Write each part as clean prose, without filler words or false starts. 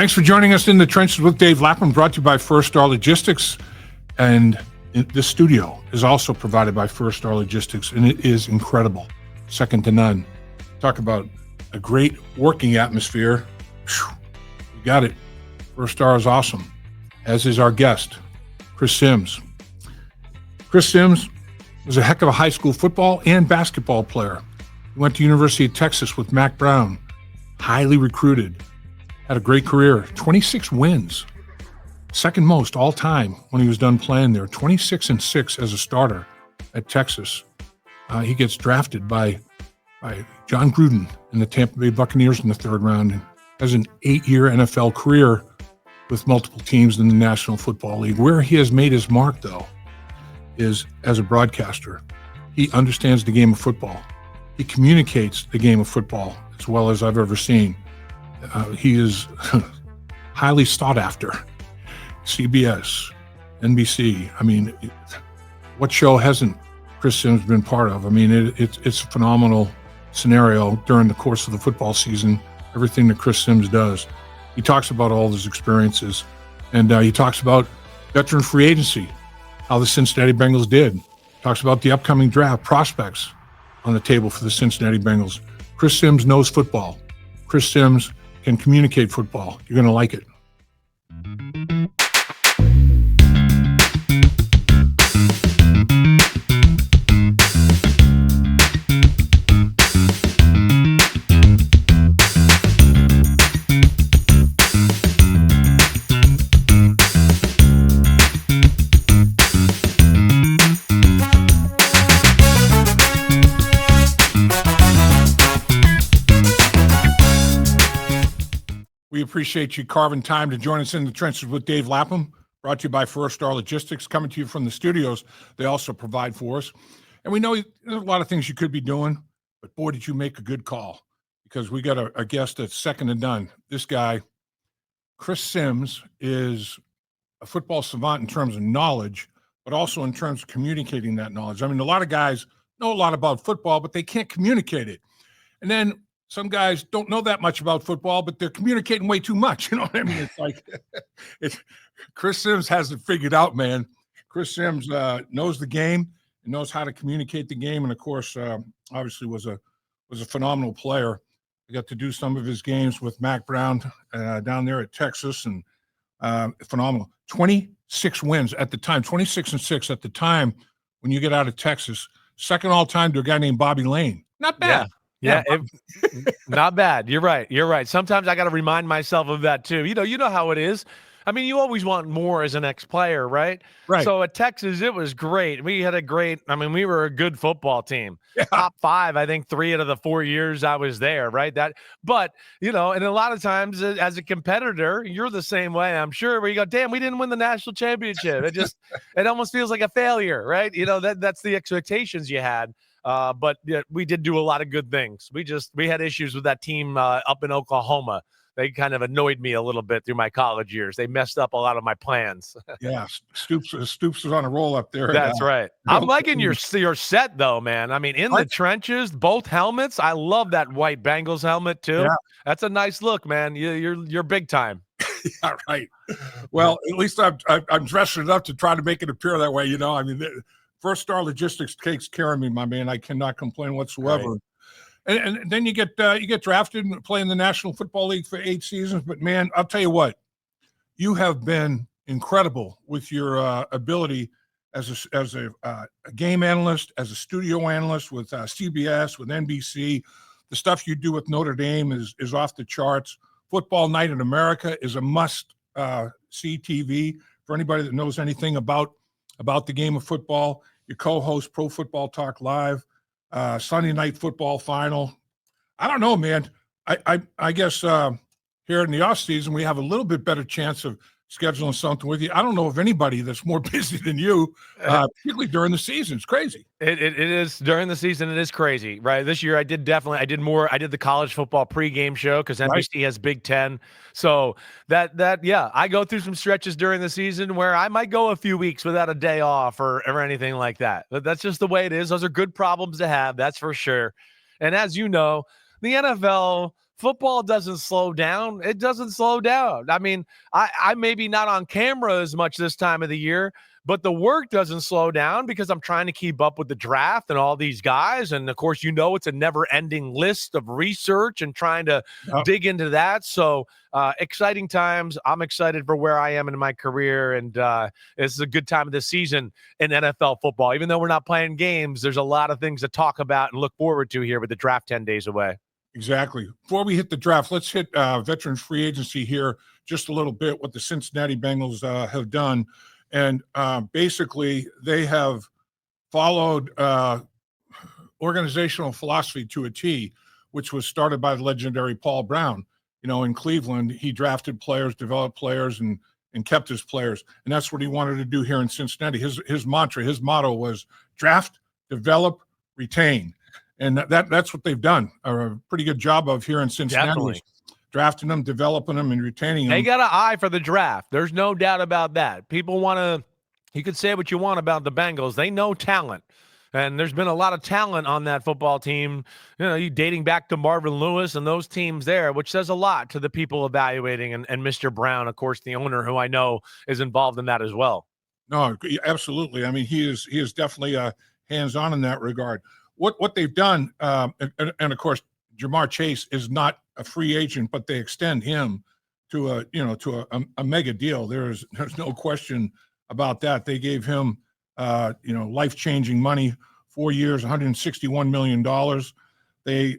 Thanks for joining us in the trenches with Dave Lapham, brought to you by First Star Logistics. And this studio is also provided by First Star Logistics, and it is incredible, second to none. Talk about a great working atmosphere. Whew, we got it. First Star is awesome, as is our guest, Chris Sims. Chris Sims was a heck of a high school football and basketball player. He went to University of Texas with Mac Brown, highly recruited. Had a great career, 26 wins, second most all time when he was done playing there, 26-6 as a starter at Texas. He gets drafted by John Gruden and the Tampa Bay Buccaneers in the third round, and has an 8-year NFL career with multiple teams in the National Football League. Where he has made his mark, though, is as a broadcaster. He understands the game of football. He communicates the game of football as well as I've ever seen. He is highly sought after. CBS, NBC. I mean, what show hasn't Chris Sims been part of? I mean, it's a phenomenal scenario during the course of the football season, everything that Chris Sims does. He talks about all his experiences, and he talks about veteran free agency, how the Cincinnati Bengals did. Talks about the upcoming draft, prospects on the table for the Cincinnati Bengals. Chris Sims knows football. Chris Sims can communicate football. You're going to like it. We appreciate you carving time to join us in the trenches with Dave Lapham, brought to you by First Star Logistics, coming to you from the studios they also provide for us. And we know there's a lot of things you could be doing, but boy, did you make a good call, because we got a guest that's second to none. This guy, Chris Sims, is a football savant in terms of knowledge, but also in terms of communicating that knowledge. I mean, a lot of guys know a lot about football, but they can't communicate it. And then some guys don't know that much about football, but they're communicating way too much. You know what I mean? It's like Chris Sims has it figured out, man. Chris Sims knows the game and knows how to communicate the game, and of course, obviously was a phenomenal player. I got to do some of his games with Mac Brown down there at Texas, and phenomenal. 26 wins at the time, 26-6 at the time when you get out of Texas. Second all time to a guy named Bobby Lane. Not bad. Yeah, not bad. You're right. Sometimes I got to remind myself of that too. You know how it is. I mean, you always want more as an ex-player, right? Right. So at Texas, it was great. We were a good football team. Yeah. Top 5, I think 3 out of the 4 years I was there, right? But and a lot of times as a competitor, you're the same way, I'm sure, where you go, damn, we didn't win the national championship. It almost feels like a failure, right? That's the expectations you had. But yeah, we did do a lot of good things. We had issues with that team up in Oklahoma. They kind of annoyed me a little bit through my college years. They messed up a lot of my plans. Yeah, Stoops is on a roll up there. That's right. I'm liking your set though, man. I mean, in the trenches, both helmets. I love that white Bengals helmet too. Yeah. That's a nice look, man. You're big time. Yeah, right. Well, at least I'm dressed enough to try to make it appear that way. I mean, First Star Logistics takes care of me, my man. I cannot complain whatsoever. Right. And then you get drafted and play in the National Football League for 8 seasons. But man, I'll tell you what, you have been incredible with your ability as a game analyst, as a studio analyst with CBS, with NBC. The stuff you do with Notre Dame is off the charts. Football Night in America is a must see TV for anybody that knows anything about the game of football. You co-host Pro Football Talk Live. Sunday Night Football Final. I don't know, man. I guess here in the off season we have a little bit better chance of scheduling something with you. I don't know of anybody that's more busy than you, particularly during the season. It's crazy. It is during the season. It is crazy, right? This year I did more. I did the college football pregame show because NBC has Big Ten. So yeah, I go through some stretches during the season where I might go a few weeks without a day off or anything like that. But that's just the way it is. Those are good problems to have. That's for sure. And as you know, the NFL football doesn't slow down. It doesn't slow down. I mean, I maybe not on camera as much this time of the year, but the work doesn't slow down because I'm trying to keep up with the draft and all these guys. And of course, it's a never ending list of research and trying to dig into that. So exciting times. I'm excited for where I am in my career. And this is a good time of the season in NFL football. Even though we're not playing games, there's a lot of things to talk about and look forward to here with the draft 10 days away. Exactly. Before we hit the draft, let's hit veterans free agency here just a little bit, what the Cincinnati Bengals have done. And basically, they have followed organizational philosophy to a T, which was started by the legendary Paul Brown. In Cleveland, he drafted players, developed players, and kept his players. And that's what he wanted to do here in Cincinnati. His mantra, his motto was draft, develop, retain. And that's what they've done a pretty good job of here in Cincinnati. Definitely. Drafting them, developing them, and retaining them. They got an eye for the draft. There's no doubt about that. People want to – you could say what you want about the Bengals. They know talent. And there's been a lot of talent on that football team, you dating back to Marvin Lewis and those teams there, which says a lot to the people evaluating. And Mr. Brown, of course, the owner, who I know is involved in that as well. No, absolutely. I mean, he is definitely hands-on in that regard. What they've done, and of course, Jamar Chase is not a free agent, but they extend him to a mega deal. There's no question about that. They gave him life-changing money, 4 years, $161 million. They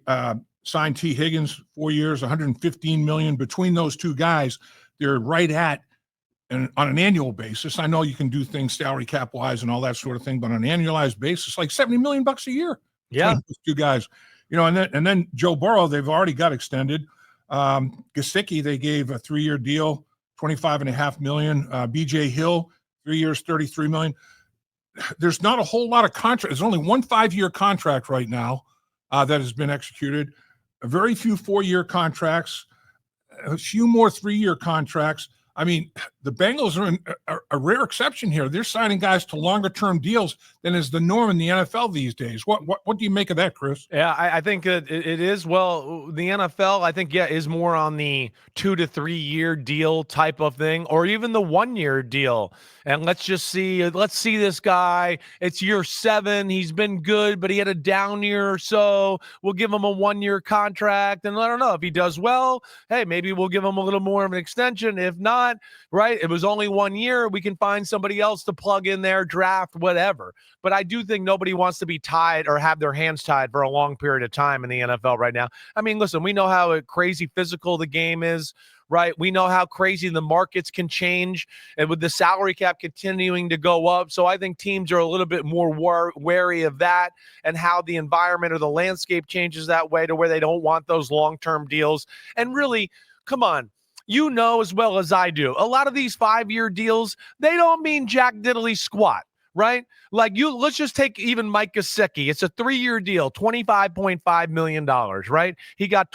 signed T. Higgins, 4 years, $115 million. Between those two guys, they're right at, and on an annual basis, I know you can do things salary cap wise and all that sort of thing, but on an annualized basis, like $70 million a year. Yeah, those two guys, and then Joe Burrow, they've already got extended. Gesicki, they gave a 3-year deal, $25.5 million. BJ Hill, 3 years, $33 million. There's not a whole lot of contract. There's only one 5-year contract right now that has been executed. A very few 4-year contracts, a few more 3-year contracts. I mean, the Bengals are a rare exception here. They're signing guys to longer-term deals than is the norm in the NFL these days. What do you make of that, Chris? Yeah, I think that it is. Well, the NFL, I think, is more on the 2 to 3 year deal type of thing, or even the 1 year deal. And let's see this guy. It's year 7. He's been good, but he had a down year or so. We'll give him a 1-year contract. And I don't know if he does well. Hey, maybe we'll give him a little more of an extension. If not, right, it was only 1 year. We can find somebody else to plug in there, draft, whatever. But I do think nobody wants to be tied or have their hands tied for a long period of time in the NFL right now. I mean, listen, we know how crazy physical the game is, right? We know how crazy the markets can change, and with the salary cap continuing to go up. So I think teams are a little bit more wary of that and how the environment or the landscape changes that way to where they don't want those long-term deals. And really, come on. As well as I do, a lot of these 5-year deals, they don't mean jack diddly squat, right? Like let's just take even Mike Gesicki. It's a 3-year deal, $25.5 million, right? He got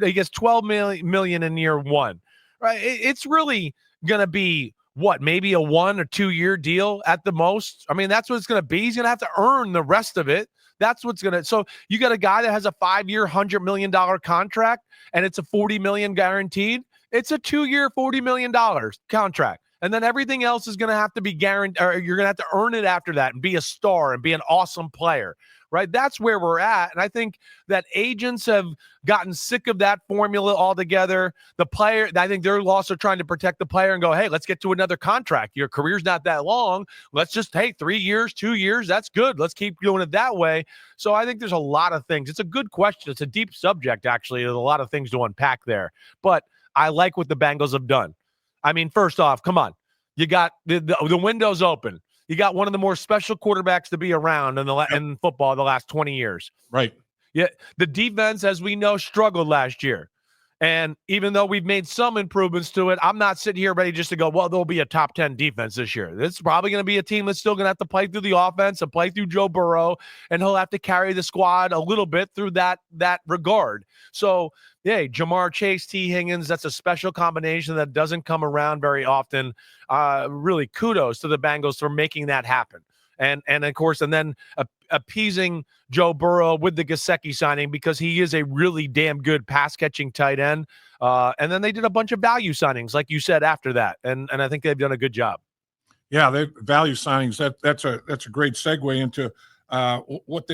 he gets $12 million in year 1, right? It's really going to be maybe a 1 or 2 year deal at the most. I mean, that's what it's going to be. He's going to have to earn the rest of it. That's what's going to, so you got a guy that has a 5-year, $100 million contract and it's a $40 million guaranteed. It's a 2-year, $40 million contract. And then everything else is going to have to be guaranteed, or you're going to have to earn it after that and be a star and be an awesome player, right? That's where we're at. And I think that agents have gotten sick of that formula altogether. The player, I think they're also trying to protect the player and go, hey, let's get to another contract. Your career's not that long. Let's just, 3 years, 2 years, that's good. Let's keep doing it that way. So I think there's a lot of things. It's a good question. It's a deep subject, actually. There's a lot of things to unpack there. But I like what the Bengals have done. I mean, first off, come on. You got the window's open. You got one of the more special quarterbacks to be around in football the last 20 years. Right. Yeah. The defense, as we know, struggled last year. And even though we've made some improvements to it, I'm not sitting here ready just to go, well, there'll be a top 10 defense this year. It's probably going to be a team that's still going to have to play through the offense and play through Joe Burrow, and he'll have to carry the squad a little bit through that regard. So, yeah, Jamar Chase, T. Higgins, that's a special combination that doesn't come around very often. Really kudos to the Bengals for making that happen. And of course, and then appeasing Joe Burrow with the Gesicki signing because he is a really damn good pass catching tight end. And then they did a bunch of value signings, like you said, after that. And I think they've done a good job. Yeah, they value signings. That's a great segue into what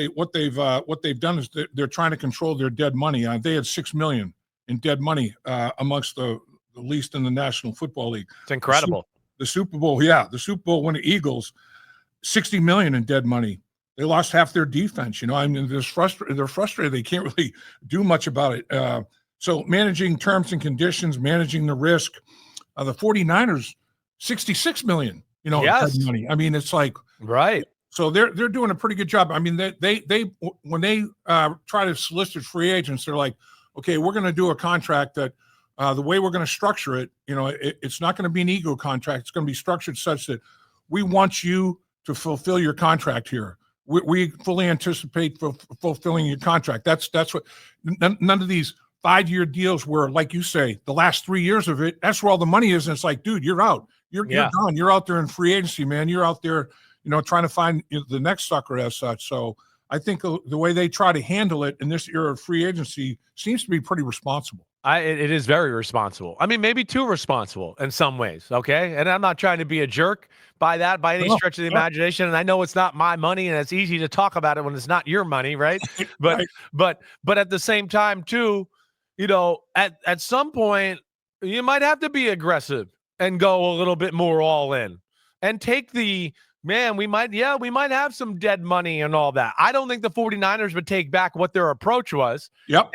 they've done is they're trying to control their dead money. They had $6 million in dead money amongst the least in the National Football League. It's incredible. The Super Bowl winning Eagles, $60 million in dead money. They lost half their defense. I mean, they're frustrated. They can't really do much about it. So managing terms and conditions, managing the risk. The 49ers, $66 million. Yes. Money. I mean, it's like right. So they're doing a pretty good job. I mean, they when they try to solicit free agents, they're like, okay, we're going to do a contract that the way we're going to structure it, it's not going to be an ego contract. It's going to be structured such that we want you to fulfill your contract here. We fully anticipate fulfilling your contract. That's what none of these 5-year deals where, like you say, the last 3 years of it, that's where all the money is. And it's like, dude, you're out. You're gone. You're out there in free agency, man. You're out there, trying to find the next sucker as such. So I think the way they try to handle it in this era of free agency seems to be pretty responsible. It is very responsible. I mean, maybe too responsible in some ways. Okay. And I'm not trying to be a jerk by any stretch of the imagination. And I know it's not my money and it's easy to talk about it when it's not your money. Right. But, right. but at the same time too, at some point you might have to be aggressive and go a little bit more all in and take the, man, we might have some dead money and all that. I don't think the 49ers would take back what their approach was. Yep.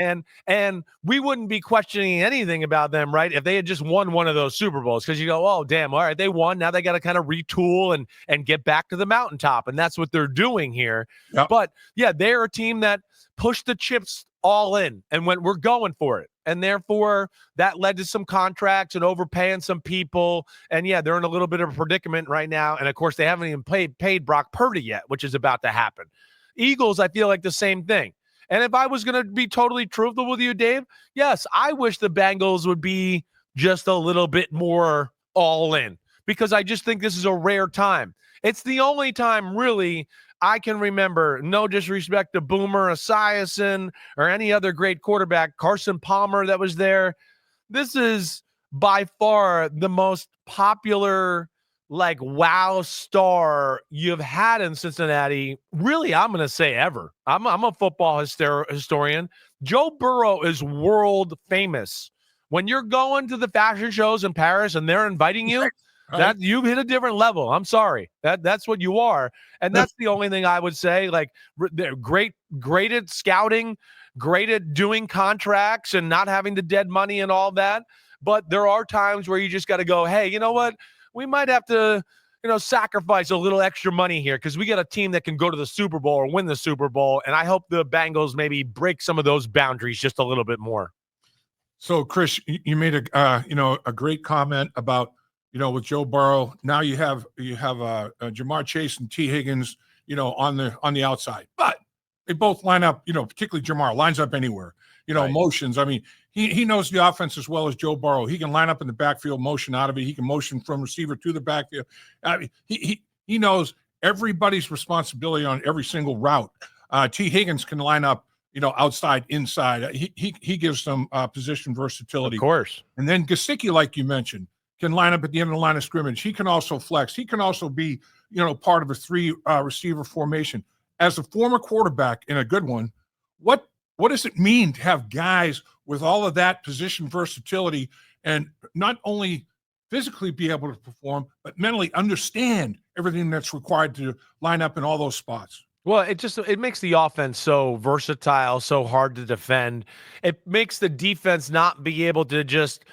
And we wouldn't be questioning anything about them, right? If they had just won one of those Super Bowls, because you go, oh, damn, all right, they won. Now they got to kind of retool and get back to the mountaintop. And that's what they're doing here. Yep. But yeah, they're a team that pushed the chips all in and went, we're going for it. And therefore, that led to some contracts and overpaying some people. And yeah, they're in a little bit of a predicament right now. And of course, they haven't even paid Brock Purdy yet, which is about to happen. Eagles, I feel like the same thing. And if I was going to be totally truthful with you, Dave, yes, I wish the Bengals would be just a little bit more all in because I just think this is a rare time. It's the only time really I can remember, no disrespect to Boomer Esiason or any other great quarterback, Carson Palmer that was there. This is by far the most popular, wow star you've had in Cincinnati. Really, I'm going to say ever. I'm a football historian. Joe Burrow is world famous. When you're going to the fashion shows in Paris and they're inviting you, that you've hit a different level. I'm sorry. That's what you are. And that's the only thing I would say. They're great at scouting, great at doing contracts and not having the dead money and all that. But there are times where you just got to go, hey, you know what? We might have to, sacrifice a little extra money here because we got a team that can go to the Super Bowl or win the Super Bowl. And I hope the Bengals maybe break some of those boundaries just a little bit more. So, Chris, you made a great comment about, with Joe Burrow. Now you have Jamar Chase and T. Higgins, on the outside. But they both line up, particularly Jamar lines up anywhere, right. Motions. I mean, he knows the offense as well as Joe Burrow. He can line up in the backfield, motion out of it. He can motion from receiver to the backfield. I mean, he knows everybody's responsibility on every single route. T. Higgins can line up, outside, inside. He gives them position versatility. Of course. And then Gesicki, like you mentioned, can line up at the end of the line of scrimmage. He can also flex. He can also be, part of a 3 receiver formation. As a former quarterback and a good one, what does it mean to have guys with all of that position versatility and not only physically be able to perform, but mentally understand everything that's required to line up in all those spots? Well, it makes the offense so versatile, so hard to defend. It makes the defense not be able to just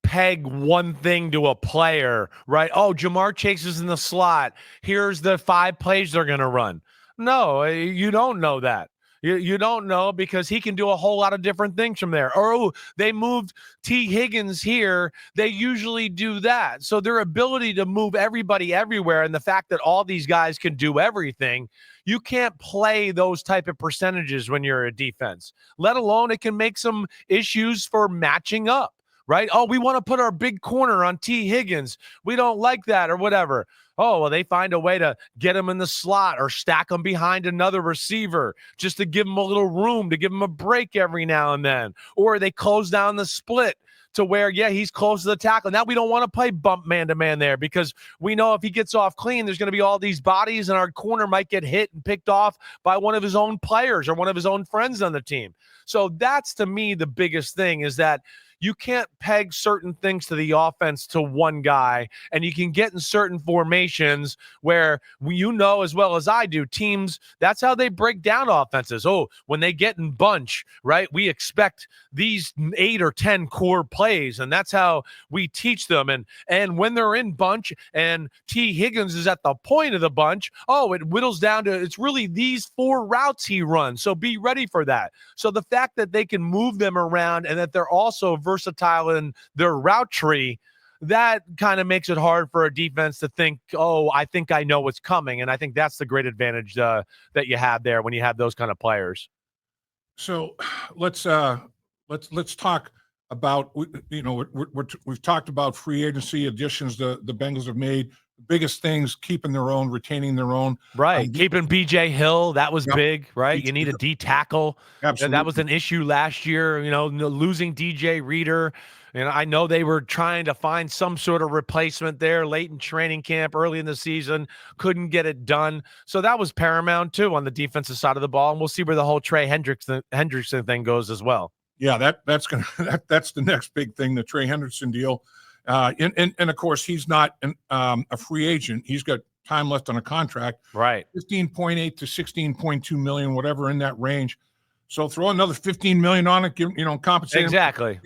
peg one thing to a player, right? Oh, Jamar Chase is in the slot. Here's the 5 plays they're going to run. No, you don't know that. You don't know because he can do a whole lot of different things from there. Or, oh, they moved T. Higgins here. They usually do that. So their ability to move everybody everywhere and the fact that all these guys can do everything, you can't play those type of percentages when you're a defense, let alone it can make some issues for matching up. right? Oh, we want to put our big corner on T. Higgins. We don't like that or whatever. Oh, well, they find a way to get him in the slot or stack him behind another receiver just to give him a little room, to give him a break every now and then. Or they close down the split to where, yeah, he's close to the tackle. Now we don't want to play bump man-to-man there because we know if he gets off clean, there's going to be all these bodies and our corner might get hit and picked off by one of his own players or one of his own friends on the team. So that's, to me, the biggest thing is that you can't peg certain things to the offense to one guy, and you can get in certain formations where you know as well as I do, teams, that's how they break down offenses. Oh, when they get in bunch, right, we expect these 8 or 10 core plays, and that's how we teach them. And when they're in bunch and T. Higgins is at the point of the bunch, oh, it whittles down to it's really these 4 routes he runs, so be ready for that. So the fact that they can move them around and that they're also versatile in their route tree, that kind of makes it hard for a defense to think, oh, I think I know what's coming. And I think that's the great advantage that you have there when you have those kind of players. So let's talk about, we've talked about free agency additions the Bengals have made. The biggest things, keeping their own, retaining their own. Right. Keeping B.J. Hill, that was big, right? You need a D tackle. Absolutely. That was an issue last year, losing DJ Reader. And I know they were trying to find some sort of replacement there late in training camp, early in the season, couldn't get it done. So that was paramount too on the defensive side of the ball. And we'll see where the whole Trey Hendrickson thing goes as well. Yeah, that's the next big thing, the Trey Hendrickson deal. And of course, he's not a free agent. He's got time left on a contract. Right. 15.8 to 16.2 million, whatever in that range. So throw another 15 million on it, compensate. Exactly.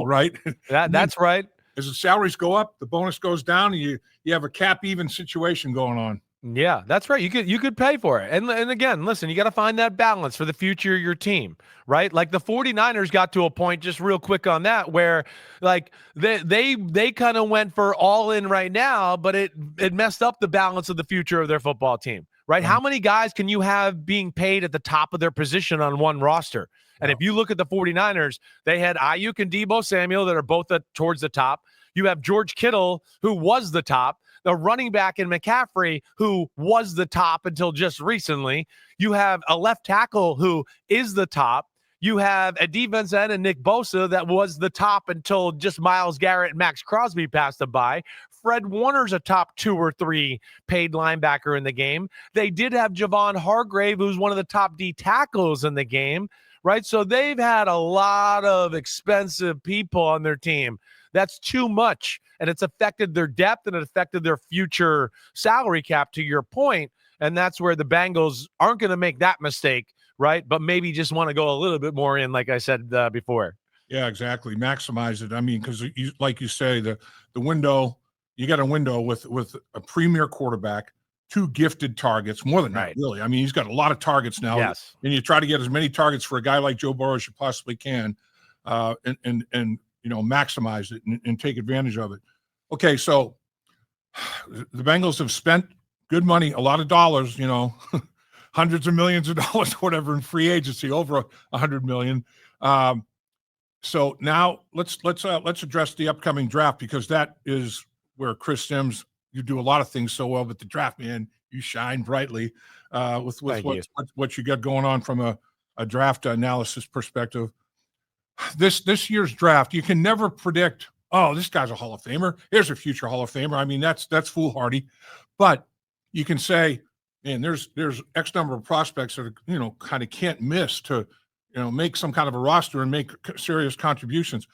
Right. That's right. As the salaries go up, the bonus goes down, and you have a cap even situation going on. Yeah, that's right. You could pay for it. And again, listen, you got to find that balance for the future of your team, right? Like the 49ers got to a point, just real quick on that, where like they kind of went for all in right now, but it messed up the balance of the future of their football team, right? How many guys can you have being paid at the top of their position on one roster? And if you look at the 49ers, they had Ayuk and Deebo Samuel that are both towards the top. You have George Kittle, who was the top. The running back in McCaffrey, who was the top until just recently. You have a left tackle who is the top. You have a defense end and Nick Bosa that was the top until just Myles Garrett and Max Crosby passed them by. Fred Warner's a top 2 or 3 paid linebacker in the game. They did have Javon Hargrave, who's one of the top D tackles in the game, right? So they've had a lot of expensive people on their team. That's too much, and it's affected their depth and it affected their future salary cap, to your point, and that's where the Bengals aren't going to make that mistake, right? But maybe just want to go a little bit more in, like I said before. Yeah, exactly. Maximize it. I mean, because like you say, the window, you got a window with a premier quarterback, 2 gifted targets, more than that, really. I mean, he's got a lot of targets now. Yes. And you try to get as many targets for a guy like Joe Burrow as you possibly can, and maximize it and take advantage of it. Okay, so the Bengals have spent good money, a lot of dollars, hundreds of millions of dollars, whatever, in free agency, over $100 million. So now let's address the upcoming draft, because that is where Chris Sims, you do a lot of things so well, but the draft, man, you shine brightly with what you got going on from a draft analysis perspective. This year's draft, you can never predict, oh, this guy's a Hall of Famer. Here's a future Hall of Famer. I mean, that's foolhardy. But you can say, man, there's X number of prospects that are, kind of can't miss to, make some kind of a roster and make serious contributions.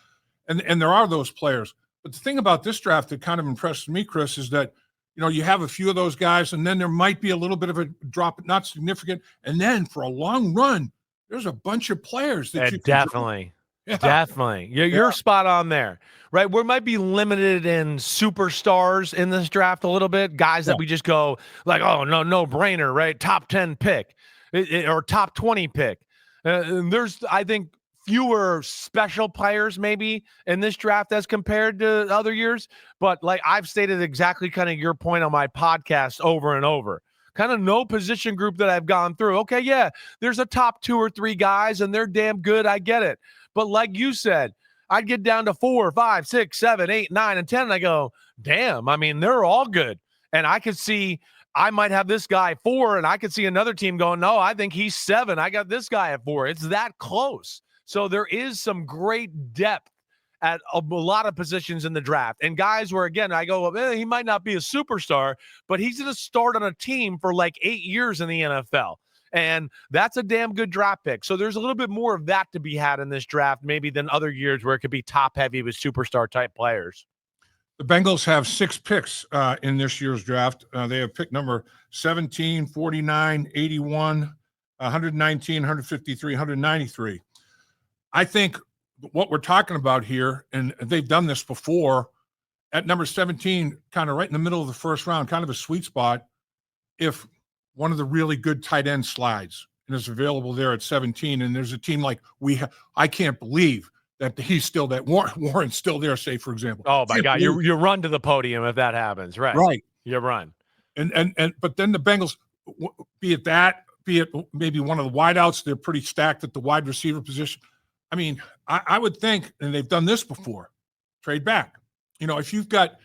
And there are those players. But the thing about this draft that kind of impressed me, Chris, is that, you have a few of those guys, and then there might be a little bit of a drop, not significant. And then for a long run, there's a bunch of players that you can definitely. Yeah. Definitely. You're spot on there, right? We might be limited in superstars in this draft a little bit, guys that we just go like, oh, no brainer, right? Top 10 pick or top 20 pick. There's, I think, fewer special players maybe in this draft as compared to other years. But like I've stated exactly kind of your point on my podcast over and over. Kind of no position group that I've gone through. Okay, yeah, there's a top 2 or 3 guys and they're damn good. I get it. But like you said, I'd get down to 4, 5, 6, 7, 8, 9, and 10. And I go, damn, I mean, they're all good. And I could see I might have this guy 4, and I could see another team going, no, I think he's 7. I got this guy at 4. It's that close. So there is some great depth at a lot of positions in the draft. And guys where, again, I go, he might not be a superstar, but he's going to start on a team for like 8 years in the NFL. And that's a damn good draft pick. So there's a little bit more of that to be had in this draft, maybe than other years where it could be top heavy with superstar type players. The Bengals have 6 picks in this year's draft. They have pick number 17, 49, 81, 119, 153, 193. I think what we're talking about here, and they've done this before, at number 17, kind of right in the middle of the first round, kind of a sweet spot, if one of the really good tight ends slides and is available there at 17, and there's a team like I can't believe that he's still, that Warren's still there, say, for example. Oh, my God, you run to the podium if that happens, right? Right. You run. But then the Bengals, be it maybe one of the wideouts, they're pretty stacked at the wide receiver position. I mean, I would think, and they've done this before, trade back. You know, if you've got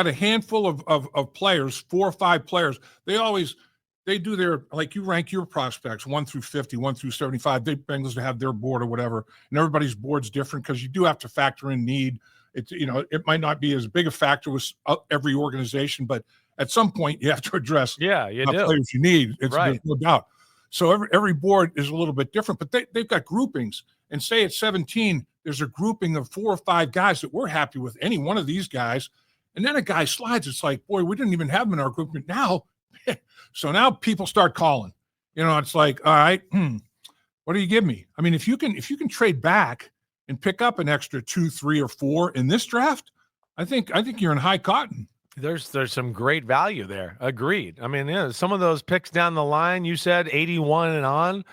a handful of players, 4 or 5 players, they do their, like, you rank your prospects 1 through 50, 1 through 75. They Bengals to have their board or whatever, and everybody's board's different because you do have to factor in need. It's, you know, it might not be as big a factor with every organization, but at some point you have to address players you need. It's right. There's no doubt. So every board is a little bit different, but they've got groupings. And say at 17, there's a grouping of 4 or 5 guys that we're happy with, any one of these guys. And then a guy slides. It's like, boy, we didn't even have him in our grouping. Now, so now people start calling. You know, it's like, all right, what do you give me? I mean, if you can trade back and pick up an extra 2, 3, or 4 in this draft, I think you're in high cotton. There's some great value there. Agreed. I mean, yeah, some of those picks down the line, you said 81 and on.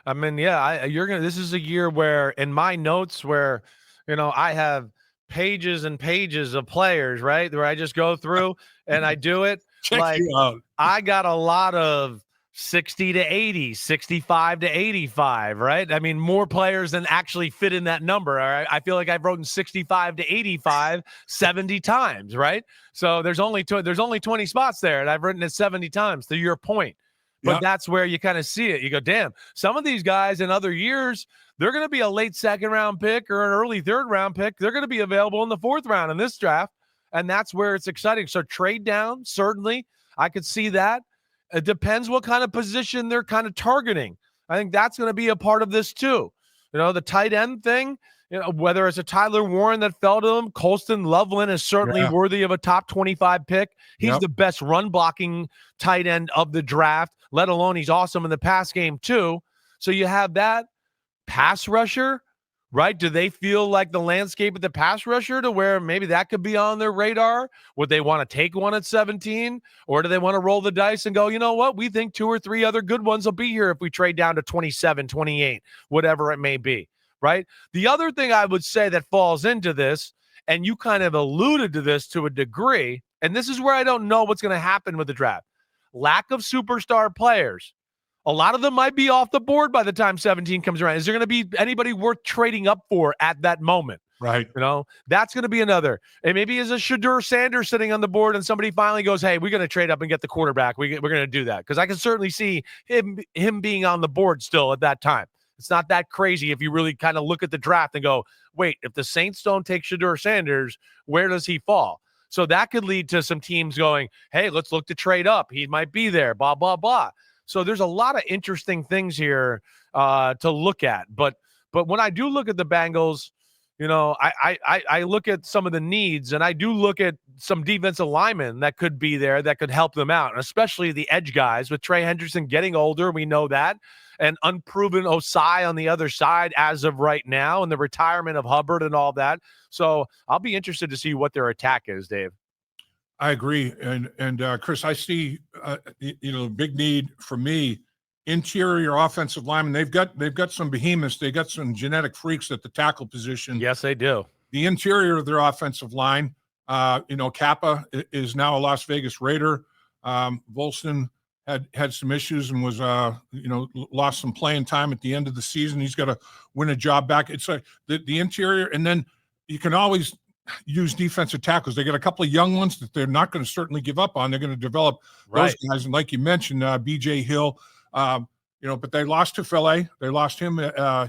I mean, yeah, this is a year where in my notes where, you know, I have pages and pages of players, right? Where I just go through and I do it. Check you out. I got a lot of 60 to 80, 65 to 85, right? I mean, more players than actually fit in that number. All right? I feel like I've written 65 to 85 70 times, right? So there's only 20 spots there, and I've written it 70 times, to your point. But that's where you kind of see it. You go, damn, some of these guys in other years, they're going to be a late 2nd round pick or an early 3rd round pick. They're going to be available in the 4th round in this draft, and that's where it's exciting. So trade down, certainly, I could see that. It depends what kind of position they're kind of targeting. I think that's going to be a part of this too. You know, the tight end thing, you know, whether it's a Tyler Warren that fell to him, Colston Loveland is certainly worthy of a top 25 pick. He's the best run blocking tight end of the draft, let alone he's awesome in the pass game too. So you have that pass rusher, right? Do they feel like the landscape of the pass rusher to where maybe that could be on their radar? Would they want to take one at 17? Or do they want to roll the dice and go, you know what? We think 2 or 3 other good ones will be here if we trade down to 27, 28, whatever it may be, right? The other thing I would say that falls into this, and you kind of alluded to this to a degree, and this is where I don't know what's going to happen with the draft. Lack of superstar players. A lot of them might be off the board by the time 17 comes around. Is there going to be anybody worth trading up for at that moment? Right. You know, that's going to be another. And maybe is a Shadur Sanders sitting on the board and somebody finally goes, hey, we're going to trade up and get the quarterback. We're going to do that. Because I can certainly see him being on the board still at that time. It's not that crazy if you really kind of look at the draft and go, wait, if the Saints don't take Shadur Sanders, where does he fall? So that could lead to some teams going, hey, let's look to trade up. He might be there, blah, blah, blah. So there's a lot of interesting things here to look at. But when I do look at the Bengals, you know, I look at some of the needs, and I do look at some defensive linemen that could be there that could help them out, and especially the edge guys with Trey Hendrickson getting older. We know that. And unproven Osai on the other side as of right now, and the retirement of Hubbard and all that. So I'll be interested to see what their attack is, Dave. I agree. And Chris, I see, big need for me, interior offensive linemen. They've got some behemoths. They got some genetic freaks at the tackle position. Yes, they do. The interior of their offensive line, Kappa is now a Las Vegas Raider. Volson had some issues and was, lost some playing time at the end of the season. He's got to win a job back. It's like the interior. And then you can always use defensive tackles. They got a couple of young ones that they're not going to certainly give up on. They're going to develop those guys. And like you mentioned, B.J. Hill, but they lost to Filet. They lost him.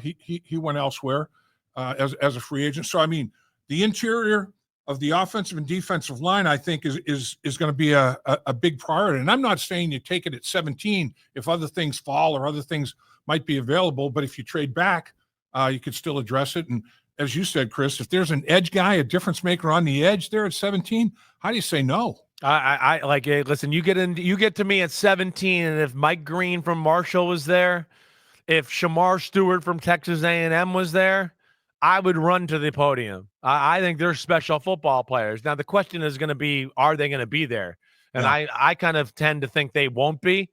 He went elsewhere as a free agent. So, I mean, the interior of the offensive and defensive line, I think, is going to be a big priority. And I'm not saying you take it at 17 if other things fall or other things might be available. But if you trade back, you could still address it. And as you said, Chris, if there's an edge guy, a difference maker on the edge there at 17, how do you say no? I like it. Listen, you get to me at 17, and if Mike Green from Marshall was there, if Shamar Stewart from Texas A&M was there, I would run to the podium. I think they're special football players. Now, the question is going to be, are they going to be there? And I kind of tend to think they won't be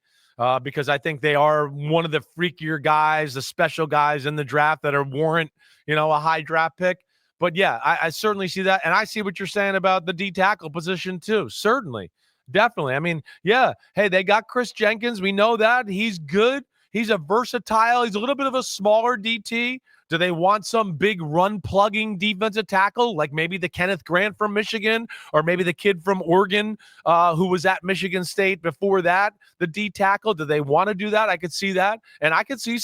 because I think they are one of the freakier guys, the special guys in the draft that warrant, a high draft pick. But yeah, I certainly see that. And I see what you're saying about the D tackle position too. Certainly. Definitely. I mean, yeah. Hey, they got Chris Jenkins. We know that. He's good. He's a versatile. He's a little bit of a smaller DT. Do they want some big run plugging defensive tackle like maybe the Kenneth Grant from Michigan or maybe the kid from Oregon who was at Michigan State before that, the D tackle? Do they want to do that? I could see that. And I could see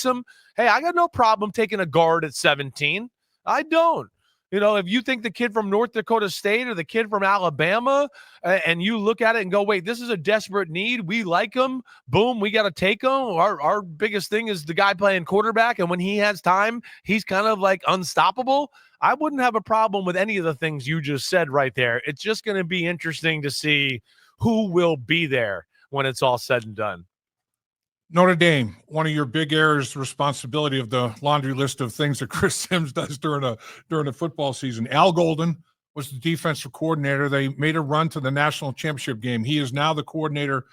hey, I got no problem taking a guard at 17. I don't. If you think the kid from North Dakota State or the kid from Alabama and you look at it and go, wait, this is a desperate need. We like him. Boom, we got to take him. Our biggest thing is the guy playing quarterback. And when he has time, he's kind of like unstoppable. I wouldn't have a problem with any of the things you just said right there. It's just going to be interesting to see who will be there when it's all said and done. Notre Dame, one of your big areas of responsibility of the laundry list of things that Chris Sims does during a football season. Al Golden was the defensive coordinator. They made a run to the national championship game. He is now the coordinator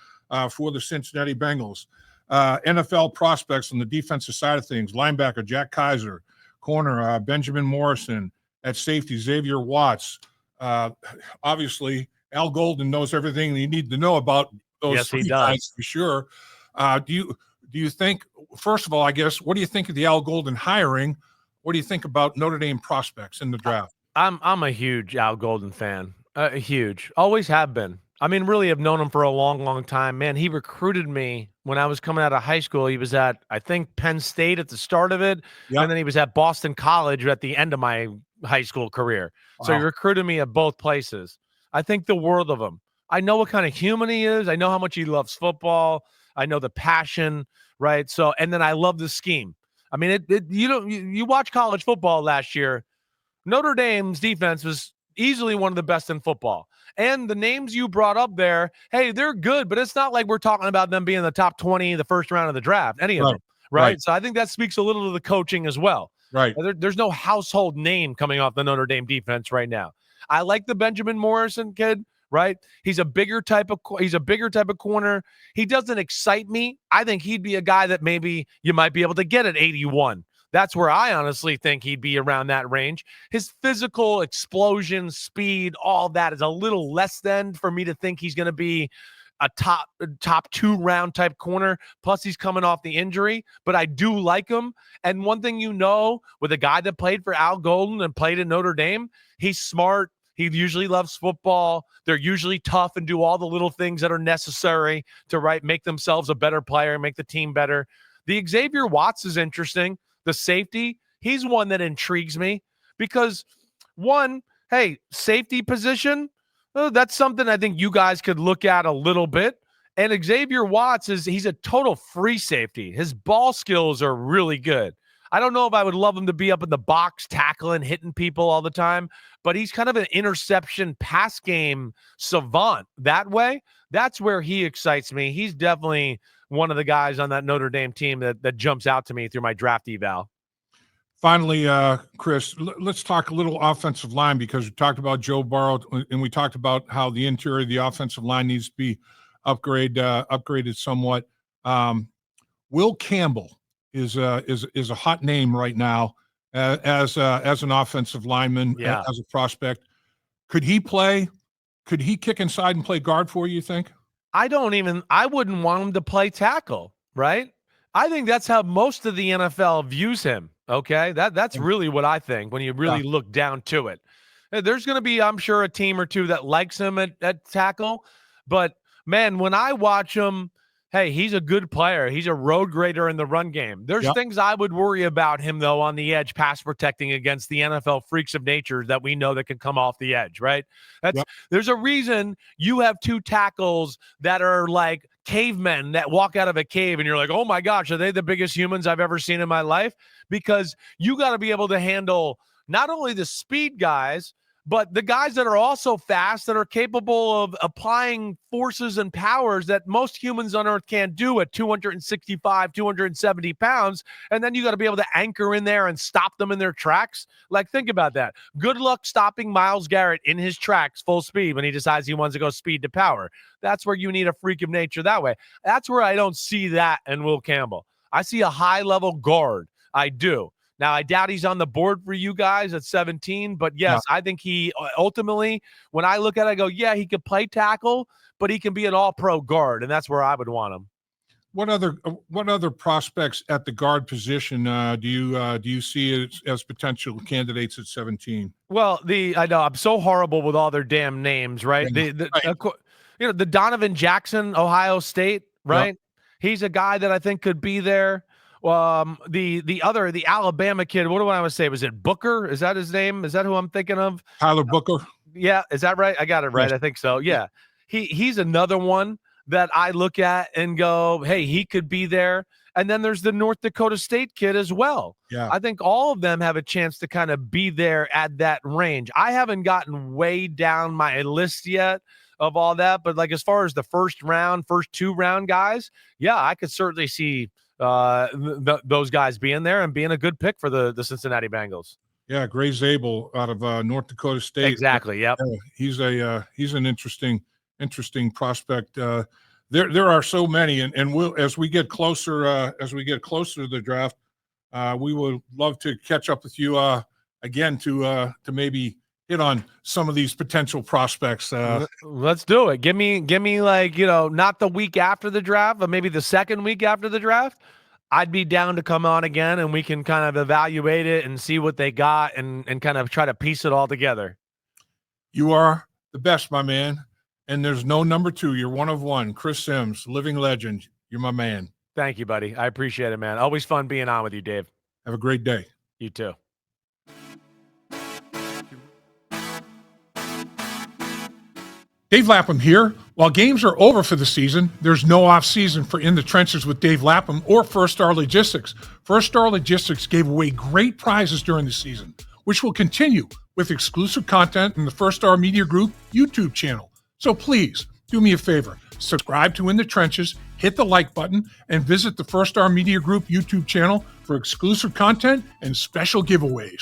for the Cincinnati Bengals. NFL prospects on the defensive side of things: linebacker Jack Kaiser, corner Benjamin Morrison, at safety Xavier Watts. Obviously, Al Golden knows everything you need to know about those three guys for sure. Do you think, first of all, I guess, what do you think of the Al Golden hiring? What do you think about Notre Dame prospects in the draft? I'm a huge Al Golden fan. Huge. Always have been. I mean, really have known him for a long, long time. Man, he recruited me when I was coming out of high school. He was at, I think, Penn State at the start of it. Yep. And then he was at Boston College at the end of my high school career. Wow. So he recruited me at both places. I think the world of him. I know what kind of human he is. I know how much he loves football. I know the passion, right? So, and then I love the scheme. I mean, you watch college football last year. Notre Dame's defense was easily one of the best in football. And the names you brought up there, hey, they're good, but it's not like we're talking about them being the top 20, the first round of the draft, any of them, right? So I think that speaks a little to the coaching as well. Right. There's no household name coming off the Notre Dame defense right now. I like the Benjamin Morrison kid. Right. He's a bigger type of corner. He doesn't excite me. I think he'd be a guy that maybe you might be able to get at 81. That's where I honestly think he'd be around that range. His physical explosion, speed, all that is a little less than for me to think he's going to be a top 2 round type corner. Plus he's coming off the injury, but I do like him. And one thing, with a guy that played for Al Golden and played in Notre Dame, he's smart. He usually loves football. They're usually tough and do all the little things that are necessary to make themselves a better player, make the team better. The Xavier Watts is interesting. The safety, he's one that intrigues me because safety position, that's something I think you guys could look at a little bit. And Xavier Watts he's a total free safety. His ball skills are really good. I don't know if I would love him to be up in the box tackling, hitting people all the time, but he's kind of an interception pass game savant that way. That's where he excites me. He's definitely one of the guys on that Notre Dame team that jumps out to me through my draft eval. Finally, Chris, let's talk a little offensive line because we talked about Joe Burrow and we talked about how the interior of the offensive line needs to be upgraded somewhat. Will Campbell is a hot name right now as an offensive lineman, as a prospect. Could he play? Could he kick inside and play guard for you think? I wouldn't want him to play tackle, right? I think that's how most of the NFL views him. Okay. That's really what I think when you really look down to it. There's going to be, I'm sure, a team or two that likes him at tackle. But, man, when I watch him, hey, he's a good player. He's a road grader in the run game. There's things I would worry about him, though, on the edge, pass protecting against the NFL freaks of nature that we know that can come off the edge, right? There's a reason you have two tackles that are like cavemen that walk out of a cave, and you're like, oh, my gosh, are they the biggest humans I've ever seen in my life? Because you got to be able to handle not only the speed guys, but the guys that are also fast, that are capable of applying forces and powers that most humans on Earth can't do at 265, 270 pounds. And then you got to be able to anchor in there and stop them in their tracks. Like, think about that. Good luck stopping Myles Garrett in his tracks full speed when he decides he wants to go speed to power. That's where you need a freak of nature that way. That's where I don't see that in Will Campbell. I see a high-level guard. I do. Now, I doubt he's on the board for you guys at 17, but yes, I think he ultimately, when I look at it, I go, yeah, he could play tackle, but he can be an all-pro guard, and that's where I would want him. What other prospects at the guard position do you see as potential candidates at 17? Well, I know I'm so horrible with all their damn names, right? The Donovan Jackson, Ohio State, right? Yep. He's a guy that I think could be there. The Alabama kid, what do I want to say? Was it Booker? Is that his name? Is that who I'm thinking of? Tyler Booker. Yeah. Is that right? I got it right. Yes. I think so. Yeah. He's another one that I look at and go, hey, he could be there. And then there's the North Dakota State kid as well. Yeah. I think all of them have a chance to kind of be there at that range. I haven't gotten way down my list yet of all that, but like as far as the first 2 round guys, yeah, I could certainly see those guys being there and being a good pick for the Cincinnati Bengals. Yeah, Gray Zabel out of North Dakota State. Exactly. Yep. He's an interesting prospect. There are so many, and we'll as we get closer to the draft, we would love to catch up with you again to maybe hit on some of these potential prospects. Let's do it. Give me like, not the week after the draft, but maybe the second week after the draft. I'd be down to come on again and we can kind of evaluate it and see what they got and kind of try to piece it all together. You are the best, my man. And there's no number 2. You're one of one. Chris Sims, living legend. You're my man. Thank you, buddy. I appreciate it, man. Always fun being on with you, Dave. Have a great day. You too. Dave Lapham here. While games are over for the season, there's no off-season for In the Trenches with Dave Lapham or First Star Logistics. First Star Logistics gave away great prizes during the season, which will continue with exclusive content in the First Star Media Group YouTube channel. So please, do me a favor. Subscribe to In the Trenches, hit the like button, and visit the First Star Media Group YouTube channel for exclusive content and special giveaways.